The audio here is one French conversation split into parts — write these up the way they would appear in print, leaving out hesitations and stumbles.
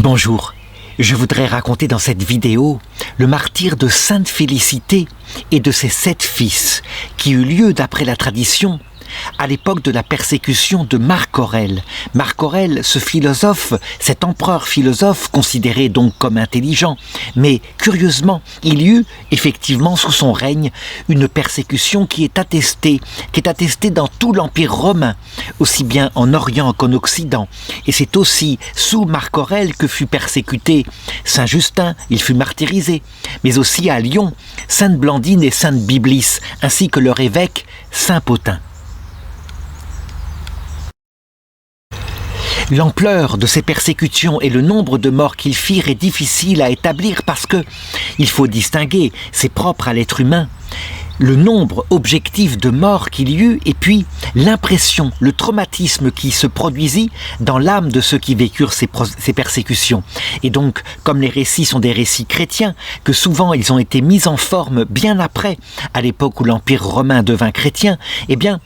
Bonjour, je voudrais raconter dans cette vidéo le martyre de Sainte Félicité et de ses 7 fils qui eut lieu d'après la tradition à l'époque de la persécution de Marc Aurèle. Marc Aurèle, ce philosophe, cet empereur philosophe considéré donc comme intelligent, mais curieusement, il y eut effectivement sous son règne une persécution qui est attestée dans tout l'Empire romain, aussi bien en Orient qu'en Occident. Et c'est aussi sous Marc Aurèle que fut persécuté Saint Justin, il fut martyrisé, mais aussi à Lyon, Sainte Blandine et Sainte Biblis, ainsi que leur évêque Saint Pothin. L'ampleur de ces persécutions et le nombre de morts qu'ils firent est difficile à établir parce que il faut distinguer, c'est propre à l'être humain, le nombre objectif de morts qu'il y eut et puis l'impression, le traumatisme qui se produisit dans l'âme de ceux qui vécurent ces persécutions. Et donc, comme les récits sont des récits chrétiens, que souvent ils ont été mis en forme bien après, à l'époque où l'Empire romain devint chrétien, eh bien,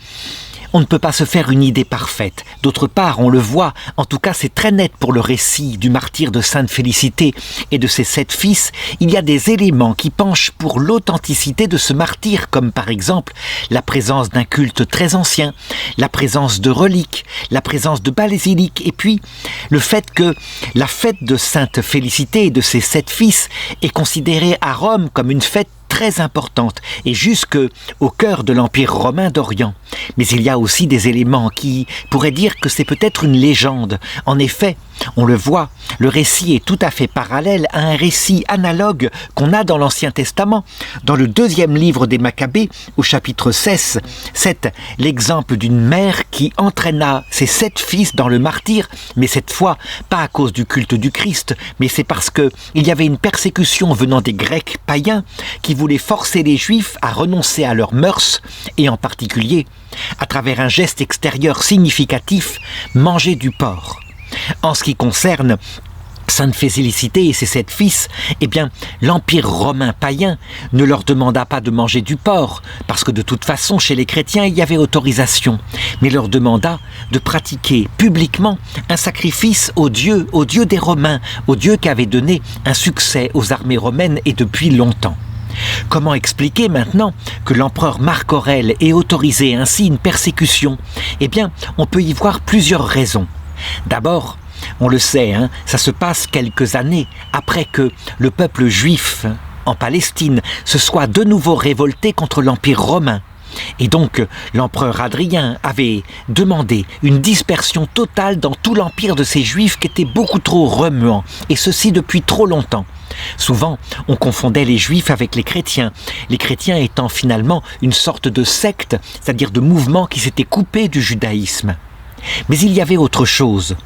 on ne peut pas se faire une idée parfaite. D'autre part, on le voit, en tout cas c'est très net pour le récit du martyre de Sainte Félicité et de ses 7 fils, il y a des éléments qui penchent pour l'authenticité de ce martyre, comme par exemple la présence d'un culte très ancien, la présence de reliques, la présence de basiliques, et puis le fait que la fête de Sainte Félicité et de ses 7 fils est considérée à Rome comme une fête très importante et jusque au cœur de l'Empire romain d'Orient. Mais il y a aussi des éléments qui pourraient dire que c'est peut-être une légende. En effet, on le voit, le récit est tout à fait parallèle à un récit analogue qu'on a dans l'Ancien Testament. Dans le 2e livre des Maccabées, au chapitre 16, c'est l'exemple d'une mère qui entraîna ses 7 fils dans le martyre, mais cette fois, pas à cause du culte du Christ, mais c'est parce qu'il y avait une persécution venant des Grecs païens qui voulaient forcer les Juifs à renoncer à leurs mœurs, et en particulier, à travers un geste extérieur significatif, manger du porc. En ce qui concerne Sainte Félicité et ses 7 fils, eh bien, l'Empire romain païen ne leur demanda pas de manger du porc, parce que de toute façon, chez les chrétiens, il y avait autorisation, mais leur demanda de pratiquer publiquement un sacrifice au Dieu des Romains, au Dieu qui avait donné un succès aux armées romaines et depuis longtemps. Comment expliquer maintenant que l'empereur Marc Aurèle ait autorisé ainsi une persécution? Eh bien, on peut y voir plusieurs raisons. D'abord, on le sait, ça se passe quelques années après que le peuple juif en Palestine se soit de nouveau révolté contre l'Empire romain. Et donc, l'empereur Hadrien avait demandé une dispersion totale dans tout l'empire de ces juifs qui était beaucoup trop remuant, et ceci depuis trop longtemps. Souvent, on confondait les juifs avec les chrétiens étant finalement une sorte de secte, c'est-à-dire de mouvement qui s'était coupé du judaïsme. Mais il y avait autre chose.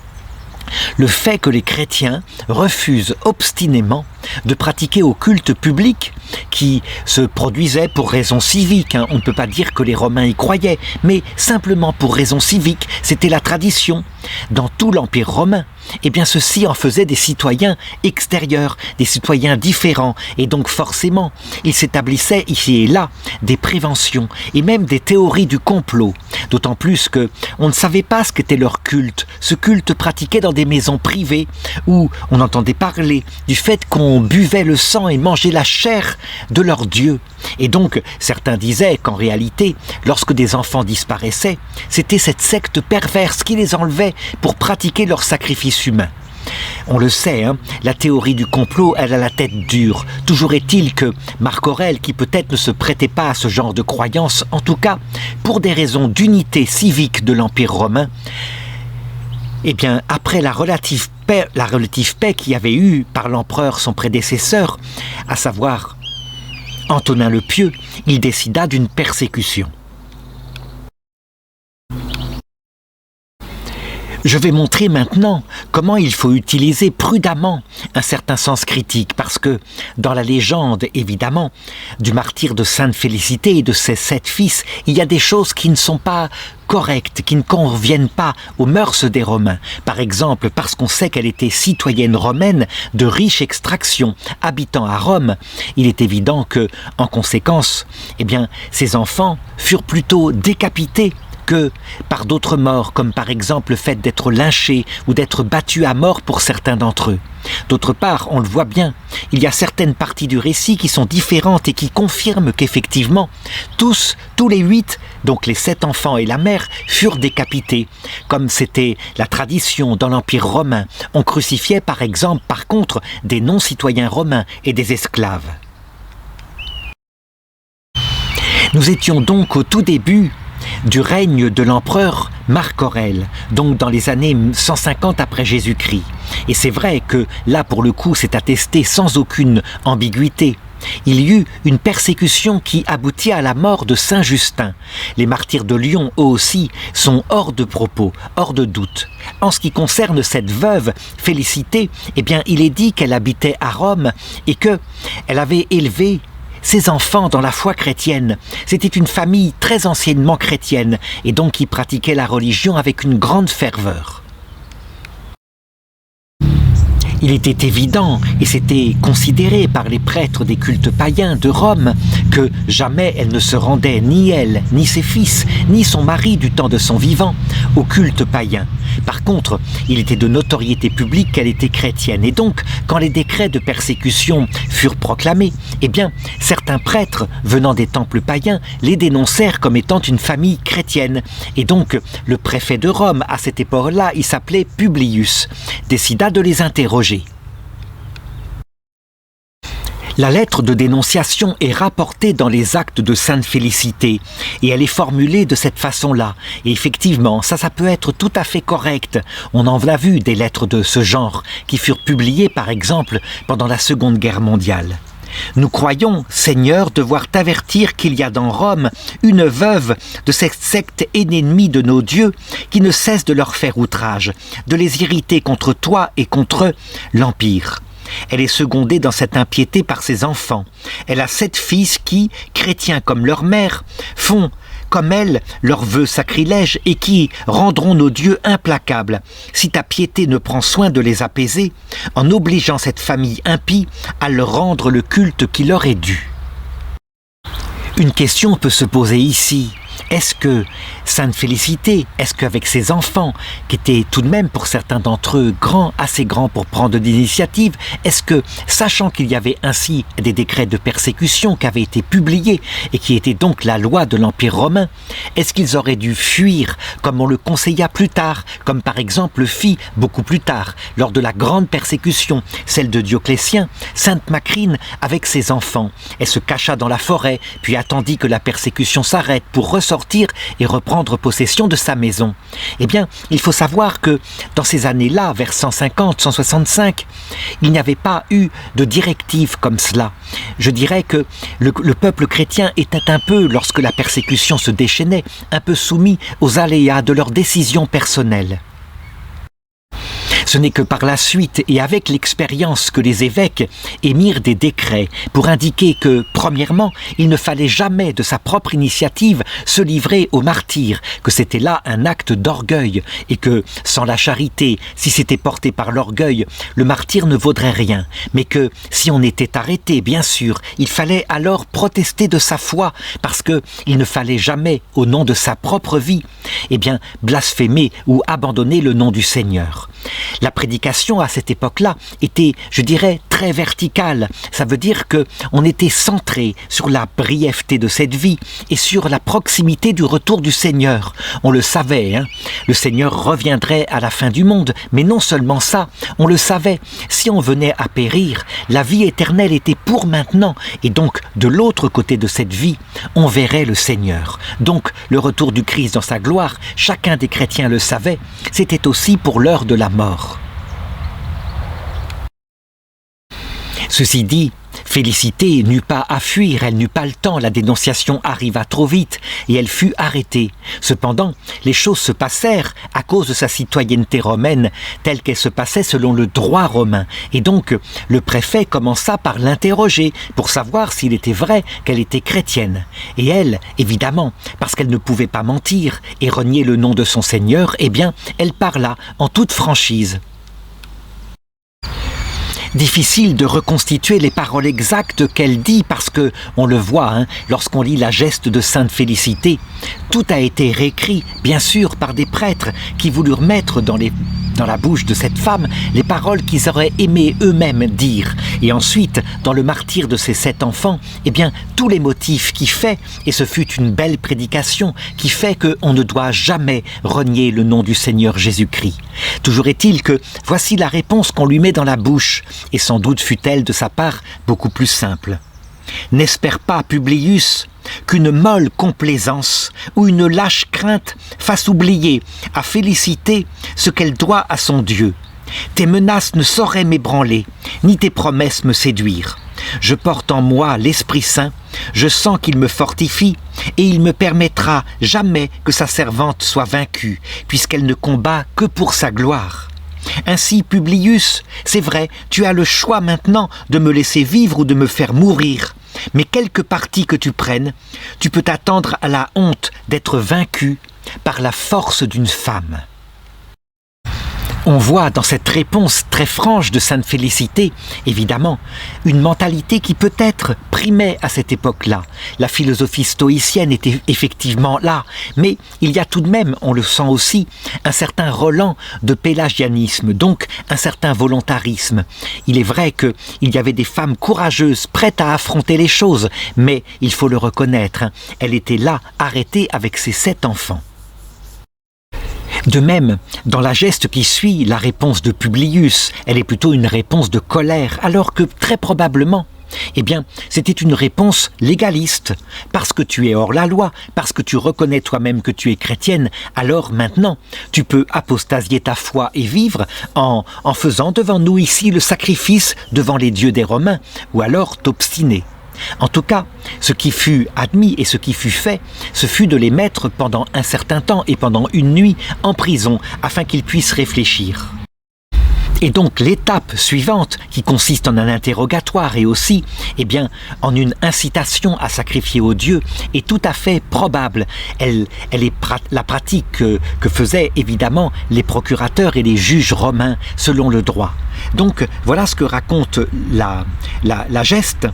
Le fait que les chrétiens refusent obstinément de pratiquer au culte public qui se produisait pour raisons civiques. On ne peut pas dire que les Romains y croyaient, mais simplement pour raisons civiques, c'était la tradition. Dans tout l'Empire romain, eh bien ceux-ci en faisaient des citoyens extérieurs, des citoyens différents, et donc forcément, il s'établissait ici et là des préventions et même des théories du complot. D'autant plus que on ne savait pas ce qu'était leur culte. Ce culte pratiqué dans des maisons privées où on entendait parler du fait qu'on buvait le sang et mangeait la chair de leur Dieu. Et donc, certains disaient qu'en réalité, lorsque des enfants disparaissaient, c'était cette secte perverse qui les enlevait pour pratiquer leur sacrifice humain. On le sait, la théorie du complot, elle a la tête dure. Toujours est-il que Marc Aurèle, qui peut-être ne se prêtait pas à ce genre de croyance, en tout cas, pour des raisons d'unité civique de l'Empire romain, eh bien, après la relative paix qu'il y avait eu par l'empereur son prédécesseur, à savoir Antonin le Pieux, il décida d'une persécution. Je vais montrer maintenant comment il faut utiliser prudemment un certain sens critique, parce que dans la légende, évidemment, du martyre de Sainte Félicité et de ses 7 fils, il y a des choses qui ne sont pas correctes, qui ne conviennent pas aux mœurs des Romains. Par exemple, parce qu'on sait qu'elle était citoyenne romaine de riche extraction, habitant à Rome, il est évident que, en conséquence, eh bien, ses enfants furent plutôt décapités que par d'autres morts, comme par exemple le fait d'être lynché ou d'être battu à mort pour certains d'entre eux. D'autre part, on le voit bien, il y a certaines parties du récit qui sont différentes et qui confirment qu'effectivement, tous les 8, donc les 7 enfants et la mère, furent décapités, comme c'était la tradition dans l'Empire romain. On crucifiait par exemple, par contre, des non-citoyens romains et des esclaves. Nous étions donc au tout début du règne de l'empereur Marc Aurèle, donc dans les années 150 après Jésus-Christ. Et c'est vrai que là, pour le coup, c'est attesté sans aucune ambiguïté. Il y eut une persécution qui aboutit à la mort de Saint Justin. Les martyrs de Lyon, eux aussi, sont hors de propos, hors de doute. En ce qui concerne cette veuve, Félicité, eh bien, il est dit qu'elle habitait à Rome et qu'elle avait élevé ses enfants dans la foi chrétienne. C'était une famille très anciennement chrétienne et donc qui pratiquait la religion avec une grande ferveur. Il était évident, et c'était considéré par les prêtres des cultes païens de Rome, que jamais elle ne se rendait, ni elle, ni ses fils, ni son mari du temps de son vivant, au culte païen. Par contre, il était de notoriété publique qu'elle était chrétienne, et donc, quand les décrets de persécution furent proclamés, eh bien, certains prêtres, venant des temples païens, les dénoncèrent comme étant une famille chrétienne. Et donc, le préfet de Rome, à cette époque-là, il s'appelait Publius, décida de les interroger. La lettre de dénonciation est rapportée dans les actes de Sainte Félicité et elle est formulée de cette façon-là. Et effectivement, ça peut être tout à fait correct. On en a vu des lettres de ce genre qui furent publiées par exemple pendant la Seconde Guerre mondiale. Nous croyons, Seigneur, devoir t'avertir qu'il y a dans Rome une veuve de cette secte ennemie de nos dieux qui ne cesse de leur faire outrage, de les irriter contre toi et contre l'Empire. Elle est secondée dans cette impiété par ses enfants. Elle a 7 fils qui, chrétiens comme leur mère, font comme elle leurs vœux sacrilèges et qui rendront nos dieux implacables si ta piété ne prend soin de les apaiser en obligeant cette famille impie à leur rendre le culte qui leur est dû. Une question peut se poser ici. Est-ce que Sainte Félicité, est-ce qu'avec ses enfants, qui étaient tout de même pour certains d'entre eux grands, assez grands pour prendre des initiatives, est-ce que, sachant qu'il y avait ainsi des décrets de persécution qui avaient été publiés et qui étaient donc la loi de l'Empire romain, est-ce qu'ils auraient dû fuir comme on le conseilla plus tard, comme par exemple le fit beaucoup plus tard, lors de la grande persécution, celle de Dioclétien, Sainte Macrine avec ses enfants. Elle se cacha dans la forêt, puis attendit que la persécution s'arrête pour ressortir et reprendre possession de sa maison. Eh bien, il faut savoir que dans ces années-là, vers 150, 165, il n'y avait pas eu de directive comme cela. Je dirais que le peuple chrétien était un peu, lorsque la persécution se déchaînait, un peu soumis aux aléas de leurs décisions personnelles. Ce n'est que par la suite et avec l'expérience que les évêques émirent des décrets pour indiquer que, premièrement, il ne fallait jamais de sa propre initiative se livrer aux martyrs, que c'était là un acte d'orgueil et que, sans la charité, si c'était porté par l'orgueil, le martyr ne vaudrait rien, mais que, si on était arrêté, bien sûr, il fallait alors protester de sa foi, parce que il ne fallait jamais, au nom de sa propre vie, eh bien, blasphémer ou abandonner le nom du Seigneur. La prédication à cette époque-là était, je dirais, très verticale. Ça veut dire que on était centré sur la brièveté de cette vie et sur la proximité du retour du Seigneur. On le savait, hein, le Seigneur reviendrait à la fin du monde, mais non seulement ça, on le savait. Si on venait à périr, la vie éternelle était pour maintenant, et donc de l'autre côté de cette vie, on verrait le Seigneur. Donc le retour du Christ dans sa gloire, chacun des chrétiens le savait, c'était aussi pour l'heure de la mort. Ceci dit, Félicité n'eut pas à fuir, elle n'eut pas le temps, la dénonciation arriva trop vite et elle fut arrêtée. Cependant, les choses se passèrent à cause de sa citoyenneté romaine, telle qu'elle se passait selon le droit romain. Et donc, le préfet commença par l'interroger pour savoir s'il était vrai qu'elle était chrétienne. Et elle, évidemment, parce qu'elle ne pouvait pas mentir et renier le nom de son Seigneur, eh bien, elle parla en toute franchise. Difficile de reconstituer les paroles exactes qu'elle dit parce que, on le voit lorsqu'on lit la geste de Sainte Félicité, tout a été réécrit, bien sûr, par des prêtres qui voulurent mettre dans la bouche de cette femme les paroles qu'ils auraient aimé eux-mêmes dire. Et ensuite, dans le martyre de ces 7 enfants, tous les motifs qui fait, et ce fut une belle prédication, qui fait qu'on ne doit jamais renier le nom du Seigneur Jésus-Christ. Toujours est-il que voici la réponse qu'on lui met dans la bouche, et sans doute fut-elle de sa part beaucoup plus simple. « N'espère pas, Publius, qu'une molle complaisance ou une lâche crainte fasse oublier à Félicité ce qu'elle doit à son Dieu. Tes menaces ne sauraient m'ébranler, ni tes promesses me séduire. Je porte en moi l'Esprit Saint, je sens qu'il me fortifie, et il me permettra jamais que sa servante soit vaincue, puisqu'elle ne combat que pour sa gloire. Ainsi, Publius, c'est vrai, tu as le choix maintenant de me laisser vivre ou de me faire mourir. Mais quelque parti que tu prennes, tu peux t'attendre à la honte d'être vaincu par la force d'une femme. » On voit dans cette réponse très franche de Sainte Félicité, évidemment, une mentalité qui peut-être primait à cette époque-là. La philosophie stoïcienne était effectivement là, mais il y a tout de même, on le sent aussi, un certain relent de pélagianisme, donc un certain volontarisme. Il est vrai qu'il y avait des femmes courageuses, prêtes à affronter les choses, mais il faut le reconnaître, elle était là, arrêtée avec ses 7 enfants. De même, dans la geste qui suit, la réponse de Publius, elle est plutôt une réponse de colère, alors que très probablement, c'était une réponse légaliste. Parce que tu es hors la loi, parce que tu reconnais toi-même que tu es chrétienne, alors maintenant, tu peux apostasier ta foi et vivre en faisant devant nous ici le sacrifice devant les dieux des Romains, ou alors t'obstiner. En tout cas, ce qui fut admis et ce qui fut fait, ce fut de les mettre pendant un certain temps et pendant une nuit en prison afin qu'ils puissent réfléchir. Et donc l'étape suivante, qui consiste en un interrogatoire et aussi en une incitation à sacrifier au Dieu, est tout à fait probable. Elle est la pratique que faisaient évidemment les procurateurs et les juges romains selon le droit. Donc voilà ce que raconte la geste.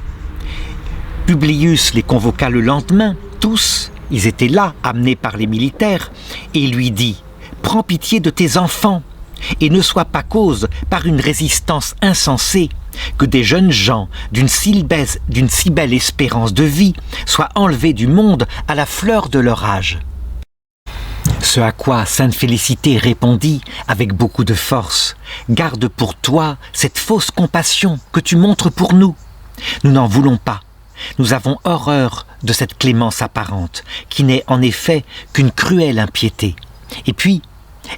Publius les convoqua le lendemain, tous, ils étaient là, amenés par les militaires, et il lui dit « Prends pitié de tes enfants, et ne sois pas cause, par une résistance insensée, que des jeunes gens d'une si belle espérance de vie soient enlevés du monde à la fleur de leur âge. » Ce à quoi Sainte Félicité répondit avec beaucoup de force « Garde pour toi cette fausse compassion que tu montres pour nous. Nous n'en voulons pas. Nous avons horreur de cette clémence apparente, qui n'est en effet qu'une cruelle impiété. » Et puis,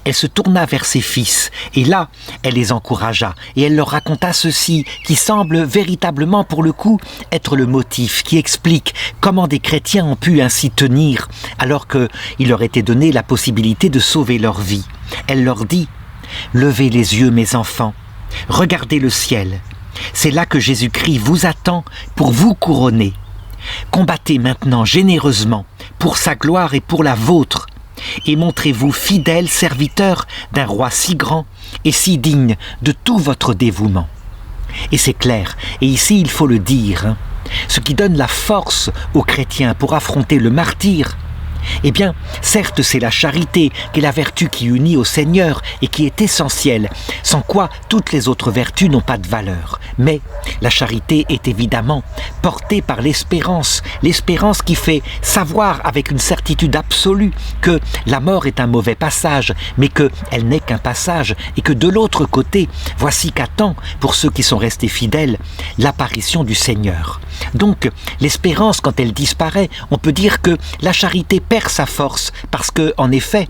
elle se tourna vers ses fils, et là, elle les encouragea, et elle leur raconta ceci, qui semble véritablement, pour le coup, être le motif, qui explique comment des chrétiens ont pu ainsi tenir, alors qu'il leur était donné la possibilité de sauver leur vie. Elle leur dit « Levez les yeux, mes enfants, regardez le ciel. C'est là que Jésus-Christ vous attend pour vous couronner. Combattez maintenant généreusement pour sa gloire et pour la vôtre, et montrez-vous fidèles serviteurs d'un roi si grand et si digne de tout votre dévouement. » Et c'est clair, et ici il faut le dire, ce qui donne la force aux chrétiens pour affronter le martyre, certes c'est la charité qui est la vertu qui unit au Seigneur et qui est essentielle, sans quoi toutes les autres vertus n'ont pas de valeur. Mais la charité est évidemment portée par l'espérance qui fait savoir avec une certitude absolue que la mort est un mauvais passage, mais qu'elle n'est qu'un passage et que de l'autre côté, voici qu'attend, pour ceux qui sont restés fidèles, l'apparition du Seigneur. Donc l'espérance, quand elle disparaît, on peut dire que la charité perd sa force parce que, en effet,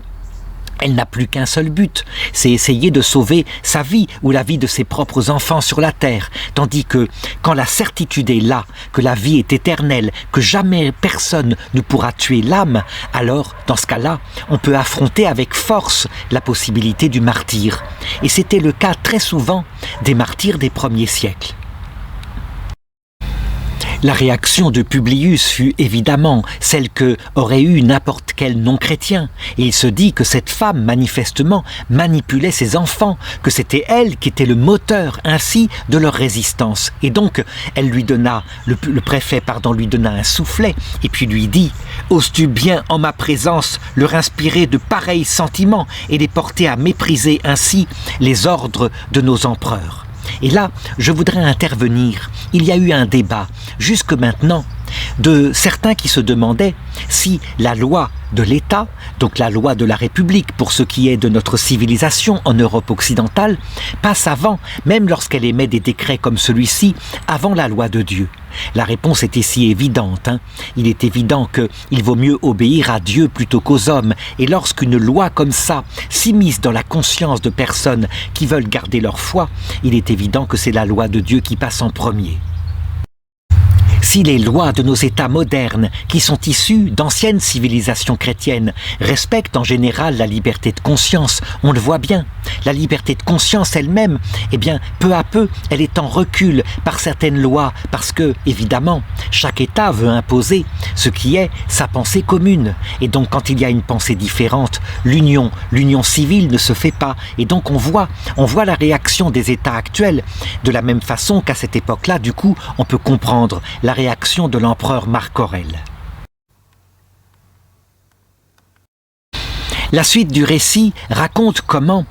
elle n'a plus qu'un seul but, c'est essayer de sauver sa vie ou la vie de ses propres enfants sur la terre. Tandis que quand la certitude est là, que la vie est éternelle, que jamais personne ne pourra tuer l'âme, alors, dans ce cas-là, on peut affronter avec force la possibilité du martyre. Et c'était le cas très souvent des martyrs des premiers siècles. La réaction de Publius fut évidemment celle que aurait eu n'importe quel non-chrétien. Et il se dit que cette femme, manifestement, manipulait ses enfants, que c'était elle qui était le moteur ainsi de leur résistance. Et donc, elle lui donna, le préfet, lui donna un soufflet et puis lui dit « Oses-tu bien en ma présence leur inspirer de pareils sentiments et les porter à mépriser ainsi les ordres de nos empereurs ?» Et là, je voudrais intervenir. Il y a eu un débat, jusque maintenant, de certains qui se demandaient si la loi de l'État, donc la loi de la République pour ce qui est de notre civilisation en Europe occidentale, passe avant, même lorsqu'elle émet des décrets comme celui-ci, avant la loi de Dieu. La réponse était si évidente. Il est évident qu'il vaut mieux obéir à Dieu plutôt qu'aux hommes. Et lorsqu'une loi comme ça s'immisce dans la conscience de personnes qui veulent garder leur foi, il est évident que c'est la loi de Dieu qui passe en premier. Si les lois de nos États modernes, qui sont issues d'anciennes civilisations chrétiennes, respectent en général la liberté de conscience, on le voit bien. La liberté de conscience elle-même, peu à peu, elle est en recul par certaines lois, parce que, évidemment, chaque État veut imposer ce qui est sa pensée commune. Et donc, quand il y a une pensée différente, l'union civile ne se fait pas. Et donc, on voit la réaction des États actuels, de la même façon qu'à cette époque-là, du coup, on peut comprendre la réaction de l'empereur Marc Aurèle. La suite du récit raconte comment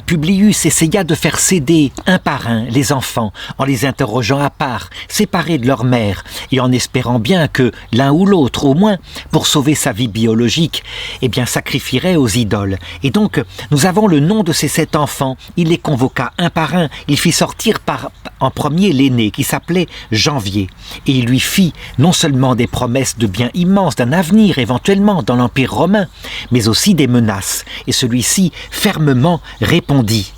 Publius essaya de faire céder un par un les enfants en les interrogeant à part, séparés de leur mère, et en espérant bien que l'un ou l'autre, au moins, pour sauver sa vie biologique, sacrifierait aux idoles. Et donc, nous avons le nom de ces 7 enfants. Il les convoqua un par un. Il fit sortir en premier l'aîné, qui s'appelait Janvier. Et il lui fit non seulement des promesses de biens immenses, d'un avenir éventuellement dans l'Empire romain, mais aussi des menaces. Et celui-ci fermement répondit: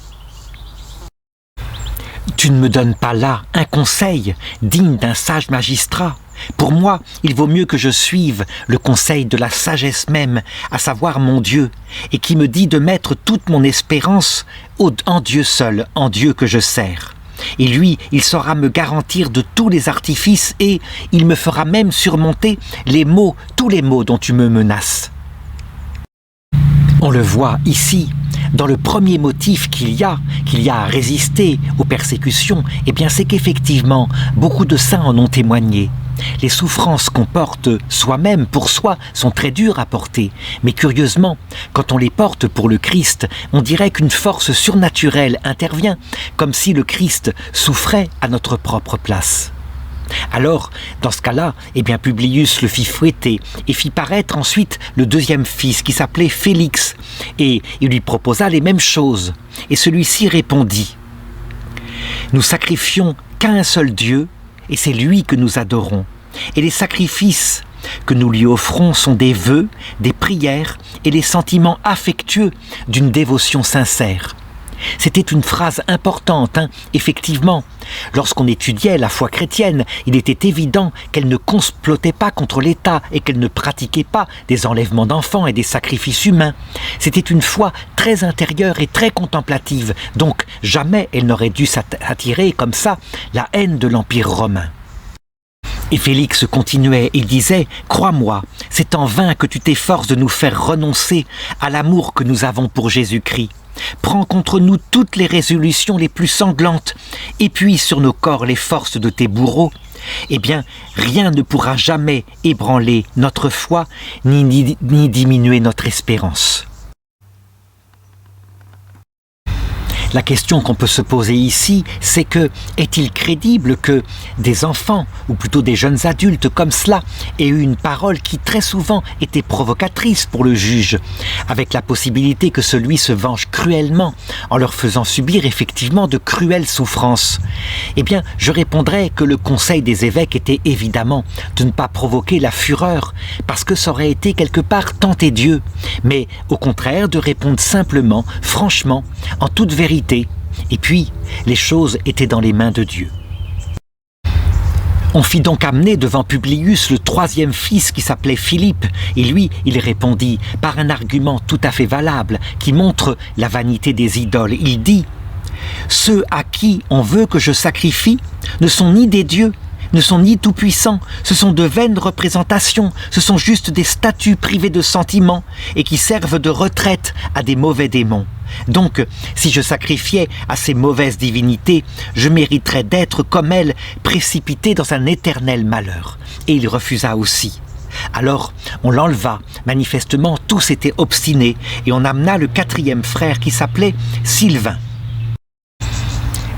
« Tu ne me donnes pas là un conseil digne d'un sage magistrat. Pour moi, il vaut mieux que je suive le conseil de la sagesse même, à savoir mon Dieu, et qui me dit de mettre toute mon espérance en Dieu seul, en Dieu que je sers. Et lui, il saura me garantir de tous les artifices et il me fera même surmonter tous les maux dont tu me menaces. » On le voit ici, dans le premier motif qu'il y a à résister aux persécutions, c'est qu'effectivement, beaucoup de saints en ont témoigné. Les souffrances qu'on porte soi-même pour soi sont très dures à porter, mais curieusement, quand on les porte pour le Christ, on dirait qu'une force surnaturelle intervient, comme si le Christ souffrait à notre propre place. Alors, dans ce cas-là, Publius le fit fouetter et fit paraître ensuite le deuxième fils qui s'appelait Félix, et il lui proposa les mêmes choses. Et celui-ci répondit: « Nous sacrifions qu'à un seul Dieu, et c'est lui que nous adorons. Et les sacrifices que nous lui offrons sont des vœux, des prières et les sentiments affectueux d'une dévotion sincère. » C'était une phrase importante, effectivement. Lorsqu'on étudiait la foi chrétienne, il était évident qu'elle ne complotait pas contre l'État et qu'elle ne pratiquait pas des enlèvements d'enfants et des sacrifices humains. C'était une foi très intérieure et très contemplative, donc jamais elle n'aurait dû s'attirer comme ça la haine de l'Empire romain. Et Félix continuait, il disait « Crois-moi, c'est en vain que tu t'efforces de nous faire renoncer à l'amour que nous avons pour Jésus-Christ. Prends contre nous toutes les résolutions les plus sanglantes, épuise sur nos corps les forces de tes bourreaux. Rien ne pourra jamais ébranler notre foi ni diminuer notre espérance. » La question qu'on peut se poser ici, c'est que, est-il crédible que des enfants, ou plutôt des jeunes adultes comme cela, aient eu une parole qui très souvent était provocatrice pour le juge, avec la possibilité que celui se venge cruellement en leur faisant subir effectivement de cruelles souffrances? Je répondrais que le conseil des évêques était évidemment de ne pas provoquer la fureur, parce que ça aurait été quelque part tenter Dieu, mais au contraire de répondre simplement, franchement, en toute vérité. Et puis, les choses étaient dans les mains de Dieu. On fit donc amener devant Publius le troisième fils qui s'appelait Philippe, et lui, il répondit par un argument tout à fait valable qui montre la vanité des idoles. Il dit « Ceux à qui on veut que je sacrifie ne sont ni des dieux, ne sont ni tout-puissants, ce sont de vaines représentations, ce sont juste des statues privées de sentiments et qui servent de retraite à des mauvais démons. Donc, si je sacrifiais à ces mauvaises divinités, je mériterais d'être comme elles, précipité dans un éternel malheur. » Et il refusa aussi. Alors, on l'enleva. Manifestement, tous étaient obstinés et on amena le 4e frère qui s'appelait Sylvain.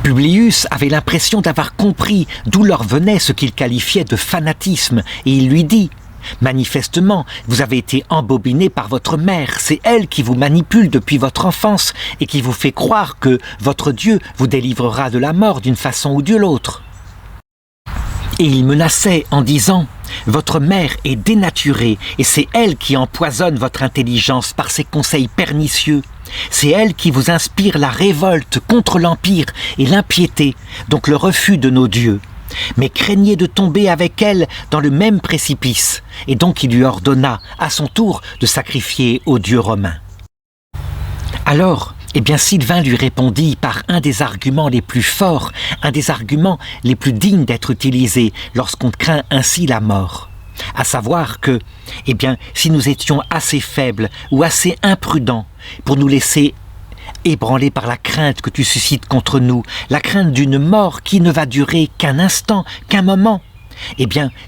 Publius avait l'impression d'avoir compris d'où leur venait ce qu'il qualifiait de fanatisme et il lui dit « Manifestement, vous avez été embobiné par votre mère, c'est elle qui vous manipule depuis votre enfance et qui vous fait croire que votre Dieu vous délivrera de la mort d'une façon ou de l'autre. » Et il menaçait en disant « Votre mère est dénaturée et c'est elle qui empoisonne votre intelligence par ses conseils pernicieux. C'est elle qui vous inspire la révolte contre l'Empire et l'impiété, donc le refus de nos dieux. Mais craignez de tomber avec elle dans le même précipice. » Et donc il lui ordonna à son tour de sacrifier aux dieux romains. Alors, Sylvain lui répondit par un des arguments les plus forts, un des arguments les plus dignes d'être utilisés lorsqu'on craint ainsi la mort. À savoir que, si nous étions assez faibles ou assez imprudents pour nous laisser ébranler par la crainte que tu suscites contre nous, la crainte d'une mort qui ne va durer qu'un instant, qu'un moment,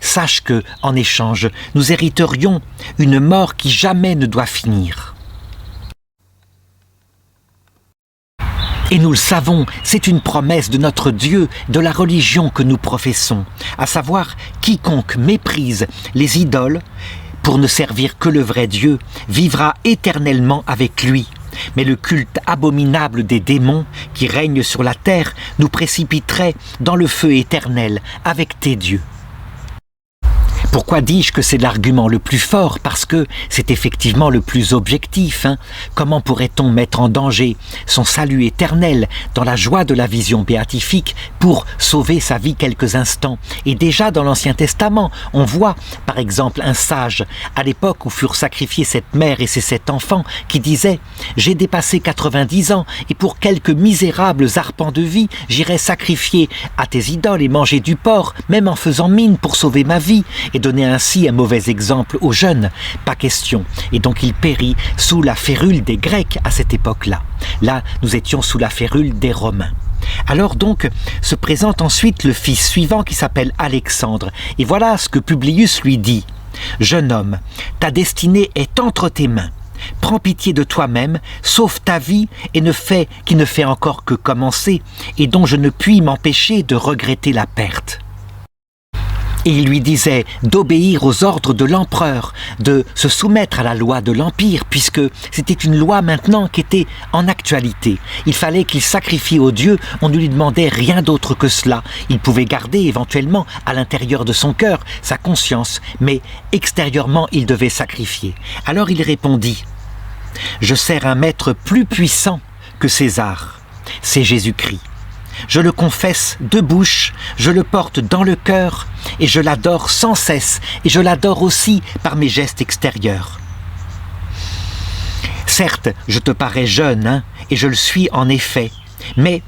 sache que, en échange, nous hériterions une mort qui jamais ne doit finir. Et nous le savons, c'est une promesse de notre Dieu, de la religion que nous professons, à savoir quiconque méprise les idoles pour ne servir que le vrai Dieu vivra éternellement avec lui. Mais le culte abominable des démons qui règnent sur la terre nous précipiterait dans le feu éternel avec tes dieux. Pourquoi dis-je que c'est l'argument le plus fort? Parce que c'est effectivement le plus objectif. Comment pourrait-on mettre en danger son salut éternel dans la joie de la vision béatifique pour sauver sa vie quelques instants? Et déjà dans l'Ancien Testament, on voit par exemple un sage, à l'époque où furent sacrifiés cette mère et ses 7 enfants, qui disait « J'ai dépassé 90 ans et pour quelques misérables arpents de vie, j'irai sacrifier à tes idoles et manger du porc, même en faisant mine pour sauver ma vie. » Et donner ainsi un mauvais exemple aux jeunes, pas question. Et donc il périt sous la férule des Grecs à cette époque-là. Là, nous étions sous la férule des Romains. Alors donc, se présente ensuite le fils suivant qui s'appelle Alexandre. Et voilà ce que Publius lui dit. « Jeune homme, ta destinée est entre tes mains. Prends pitié de toi-même, sauve ta vie et qui ne fait encore que commencer, et dont je ne puis m'empêcher de regretter la perte. » Et il lui disait d'obéir aux ordres de l'empereur, de se soumettre à la loi de l'Empire, puisque c'était une loi maintenant qui était en actualité. Il fallait qu'il sacrifie aux dieux, on ne lui demandait rien d'autre que cela. Il pouvait garder éventuellement à l'intérieur de son cœur sa conscience, mais extérieurement il devait sacrifier. Alors il répondit « Je sers un maître plus puissant que César, c'est Jésus-Christ. Je le confesse de bouche, je le porte dans le cœur et je l'adore sans cesse et je l'adore aussi par mes gestes extérieurs. Certes, je te parais jeune, et je le suis en effet, mais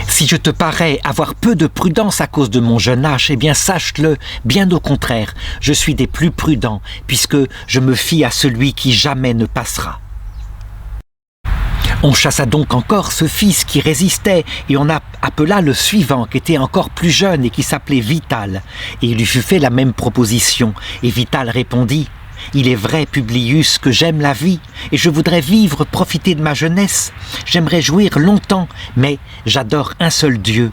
si je te parais avoir peu de prudence à cause de mon jeune âge, sache-le, bien au contraire, je suis des plus prudents puisque je me fie à celui qui jamais ne passera. » On chassa donc encore ce fils qui résistait et on appela le suivant qui était encore plus jeune et qui s'appelait Vital. Et il lui fut fait la même proposition. Et Vital répondit « Il est vrai, Publius, que j'aime la vie et je voudrais vivre, profiter de ma jeunesse. J'aimerais jouir longtemps, mais j'adore un seul Dieu.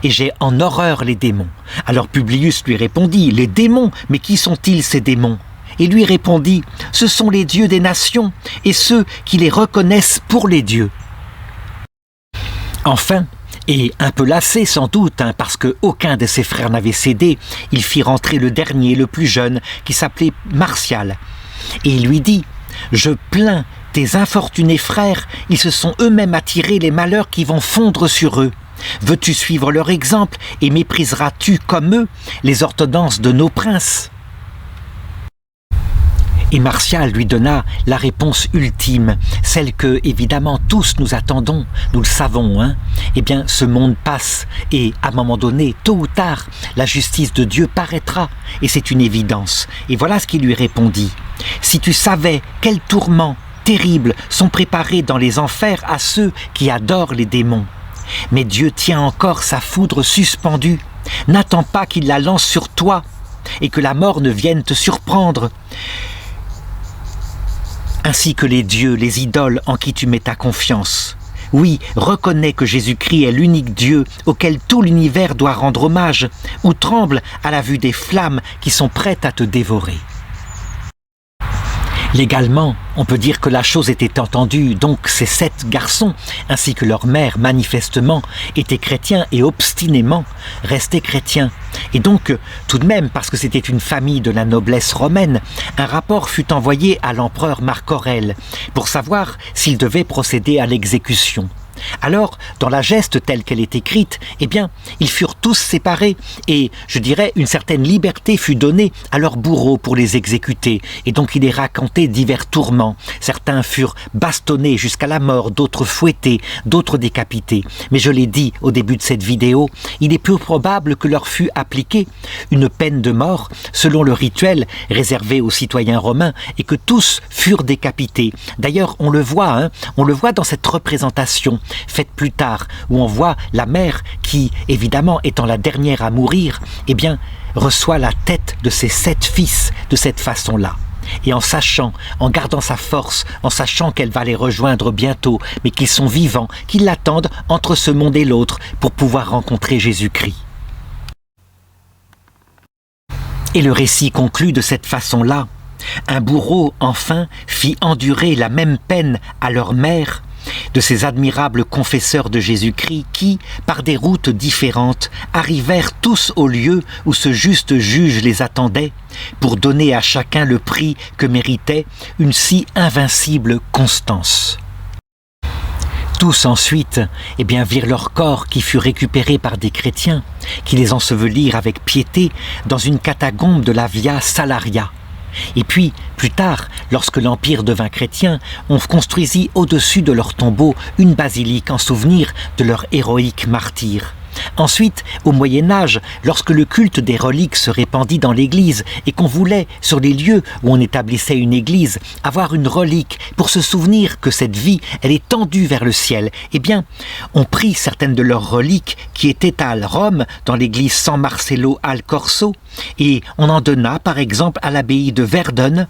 Et j'ai en horreur les démons. » Alors Publius lui répondit « Les démons, mais qui sont-ils ces démons ?» Et lui répondit « Ce sont les dieux des nations et ceux qui les reconnaissent pour les dieux. » Enfin, et un peu lassé sans doute, parce qu'aucun de ses frères n'avait cédé, il fit rentrer le dernier, le plus jeune, qui s'appelait Martial. Et il lui dit « Je plains tes infortunés frères, ils se sont eux-mêmes attirés les malheurs qui vont fondre sur eux. Veux-tu suivre leur exemple et mépriseras-tu comme eux les ordonnances de nos princes ?» Et Martial lui donna la réponse ultime, celle que, évidemment, tous nous attendons, nous le savons, hein. Eh bien, ce monde passe et, à un moment donné, tôt ou tard, la justice de Dieu paraîtra, et c'est une évidence. Et voilà ce qu'il lui répondit. « Si tu savais quels tourments terribles sont préparés dans les enfers à ceux qui adorent les démons. Mais Dieu tient encore sa foudre suspendue. N'attends pas qu'il la lance sur toi et que la mort ne vienne te surprendre. » Ainsi que les dieux, les idoles en qui tu mets ta confiance. Oui, reconnais que Jésus-Christ est l'unique Dieu auquel tout l'univers doit rendre hommage, ou tremble à la vue des flammes qui sont prêtes à te dévorer. Légalement, on peut dire que la chose était entendue, donc ces 7 garçons, ainsi que leur mère manifestement, étaient chrétiens et obstinément restaient chrétiens. Et donc, tout de même, parce que c'était une famille de la noblesse romaine, un rapport fut envoyé à l'empereur Marc Aurèle pour savoir s'il devait procéder à l'exécution. Alors, dans la geste telle qu'elle est écrite, eh bien, ils furent tous séparés et, je dirais, une certaine liberté fut donnée à leurs bourreaux pour les exécuter. Et donc, il est raconté divers tourments. Certains furent bastonnés jusqu'à la mort, d'autres fouettés, d'autres décapités. Mais je l'ai dit au début de cette vidéo, il est peu probable que leur fût appliquée une peine de mort selon le rituel réservé aux citoyens romains et que tous furent décapités. D'ailleurs, on le voit dans cette représentation faite plus tard, où on voit la mère qui, évidemment, étant la dernière à mourir, eh bien, reçoit la tête de ses 7 fils de cette façon-là. Et en sachant, en gardant sa force, en sachant qu'elle va les rejoindre bientôt, mais qu'ils sont vivants, qu'ils l'attendent entre ce monde et l'autre pour pouvoir rencontrer Jésus-Christ. Et le récit conclut de cette façon-là. Un bourreau, enfin, fit endurer la même peine à leur mère, de ces admirables confesseurs de Jésus-Christ qui, par des routes différentes, arrivèrent tous au lieu où ce juste juge les attendait, pour donner à chacun le prix que méritait une si invincible constance. Tous ensuite, eh bien, virent leur corps qui fut récupéré par des chrétiens, qui les ensevelirent avec piété dans une catacombe de la Via Salaria. Et puis, plus tard, lorsque l'Empire devint chrétien, on construisit au-dessus de leur tombeau une basilique en souvenir de leur héroïque martyr. Ensuite, au Moyen-Âge, lorsque le culte des reliques se répandit dans l'Église et qu'on voulait, sur les lieux où on établissait une église, avoir une relique pour se souvenir que cette vie, elle est tendue vers le ciel, eh bien, on prit certaines de leurs reliques qui étaient à Rome, dans l'église San Marcello al Corso, et on en donna, par exemple, à l'abbaye de Verdun.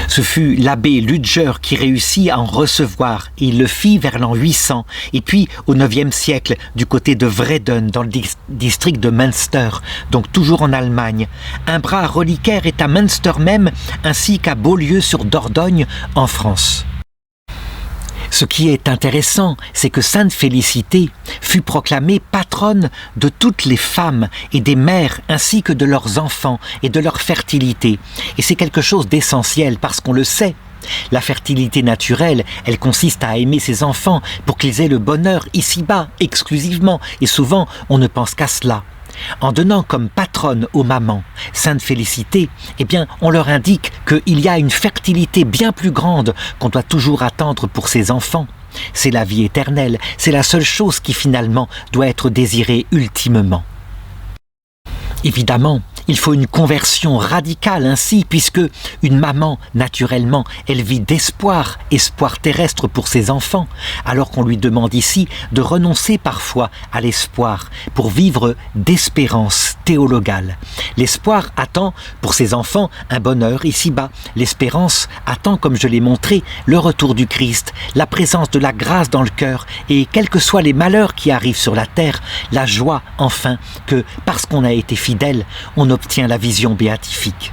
Ce fut l'abbé Ludger qui réussit à en recevoir, et il le fit vers l'an 800, et puis au IXe siècle, du côté de Vreden, dans le district de Münster, donc toujours en Allemagne. Un bras reliquaire est à Münster même, ainsi qu'à Beaulieu-sur-Dordogne, en France. Ce qui est intéressant, c'est que Sainte Félicité fut proclamée patronne de toutes les femmes et des mères ainsi que de leurs enfants et de leur fertilité. Et c'est quelque chose d'essentiel parce qu'on le sait. La fertilité naturelle, elle consiste à aimer ses enfants pour qu'ils aient le bonheur ici-bas, exclusivement. Et souvent, on ne pense qu'à cela. En donnant comme patronne aux mamans Sainte Félicité, eh bien, on leur indique qu'il y a une fertilité bien plus grande qu'on doit toujours attendre pour ses enfants. C'est la vie éternelle, c'est la seule chose qui finalement doit être désirée ultimement. Évidemment, il faut une conversion radicale ainsi, puisque une maman, naturellement, elle vit d'espoir, espoir terrestre pour ses enfants, alors qu'on lui demande ici de renoncer parfois à l'espoir pour vivre d'espérance théologale. L'espoir attend pour ses enfants un bonheur ici-bas. L'espérance attend, comme je l'ai montré, le retour du Christ, la présence de la grâce dans le cœur et, quels que soient les malheurs qui arrivent sur la terre, la joie, enfin, que, parce qu'on a été fidèle, on obtient la vision béatifique.